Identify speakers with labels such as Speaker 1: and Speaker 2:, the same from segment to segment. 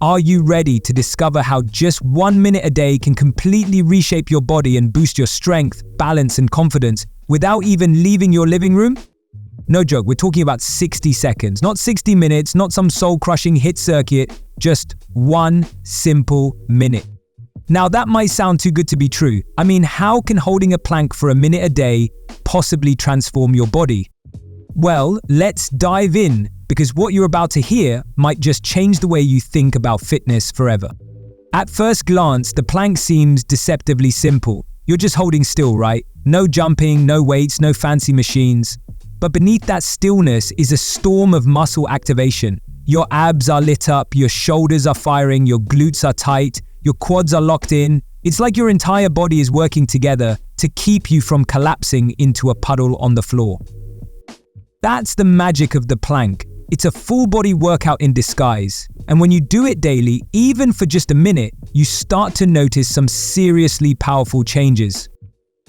Speaker 1: Are you ready to discover how just 1 minute a day can completely reshape your body and boost your strength, balance, and confidence without even leaving your living room? No joke, we're talking about 60 seconds, not 60 minutes, not some soul-crushing hit circuit, just 1 simple minute. Now that might sound too good to be true. I mean, how can holding a plank for a minute a day possibly transform your body? Well, let's dive in, because what you're about to hear might just change the way you think about fitness forever. At first glance, the plank seems deceptively simple. You're just holding still, right? No jumping, no weights, no fancy machines. But beneath that stillness is a storm of muscle activation. Your abs are lit up, your shoulders are firing, your glutes are tight, your quads are locked in. It's like your entire body is working together to keep you from collapsing into a puddle on the floor. That's the magic of the plank. It's a full-body workout in disguise. And when you do it daily, even for just a minute, you start to notice some seriously powerful changes.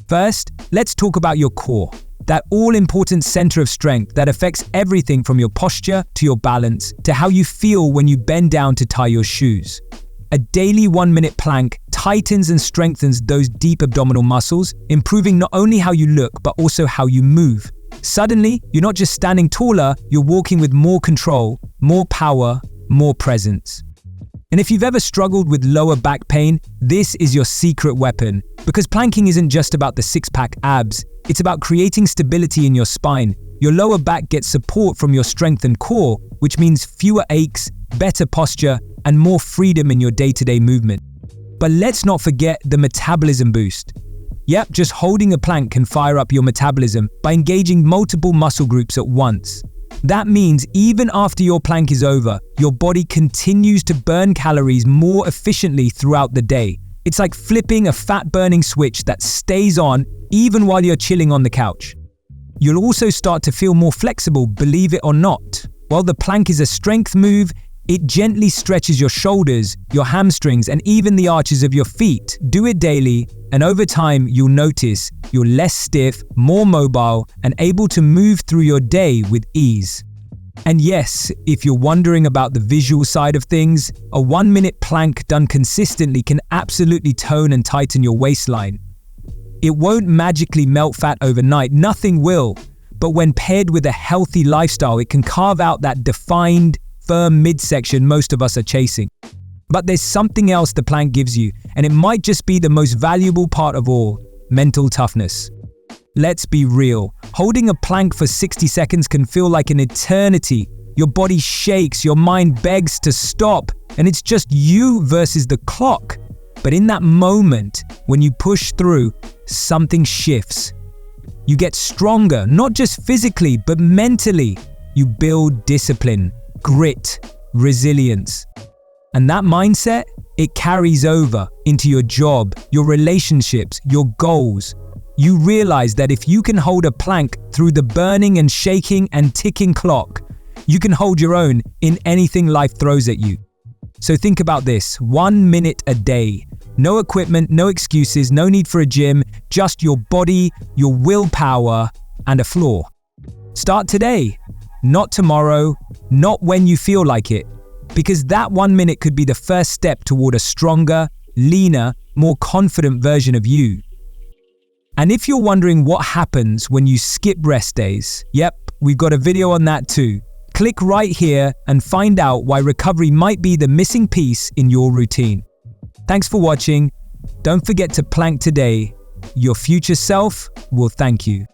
Speaker 1: First, let's talk about your core. That all-important center of strength that affects everything from your posture to your balance to how you feel when you bend down to tie your shoes. A daily 1-minute plank tightens and strengthens those deep abdominal muscles, improving not only how you look but also how you move. Suddenly, you're not just standing taller, you're walking with more control, more power, more presence. And if you've ever struggled with lower back pain, this is your secret weapon. Because planking isn't just about the six-pack abs, it's about creating stability in your spine. Your lower back gets support from your strengthened core, which means fewer aches, better posture, and more freedom in your day-to-day movement. But let's not forget the metabolism boost. Yep, just holding a plank can fire up your metabolism by engaging multiple muscle groups at once. That means even after your plank is over, your body continues to burn calories more efficiently throughout the day. It's like flipping a fat-burning switch that stays on even while you're chilling on the couch. You'll also start to feel more flexible, believe it or not. While the plank is a strength move, it gently stretches your shoulders, your hamstrings, and even the arches of your feet. Do it daily, and over time, you'll notice you're less stiff, more mobile, and able to move through your day with ease. And yes, if you're wondering about the visual side of things, a 1-minute plank done consistently can absolutely tone and tighten your waistline. It won't magically melt fat overnight, nothing will. But when paired with a healthy lifestyle, it can carve out that defined, firm midsection most of us are chasing. But there's something else the plank gives you, and it might just be the most valuable part of all: mental toughness. Let's be real. Holding a plank for 60 seconds can feel like an eternity. Your body shakes, your mind begs to stop, and it's just you versus the clock. But in that moment, when you push through, something shifts. You get stronger, not just physically, but mentally. You build discipline, grit, resilience. And that mindset, it carries over into your job, your relationships, your goals. You realize that if you can hold a plank through the burning and shaking and ticking clock, you can hold your own in anything life throws at you. So think about this: 1 minute a day. No equipment, no excuses, no need for a gym, just your body, your willpower, and a floor. Start today, not tomorrow, not when you feel like it. Because that 1 minute could be the first step toward a stronger, leaner, more confident version of you. And if you're wondering what happens when you skip rest days, yep, we've got a video on that too. Click right here and find out why recovery might be the missing piece in your routine. Thanks for watching. Don't forget to plank today. Your future self will thank you.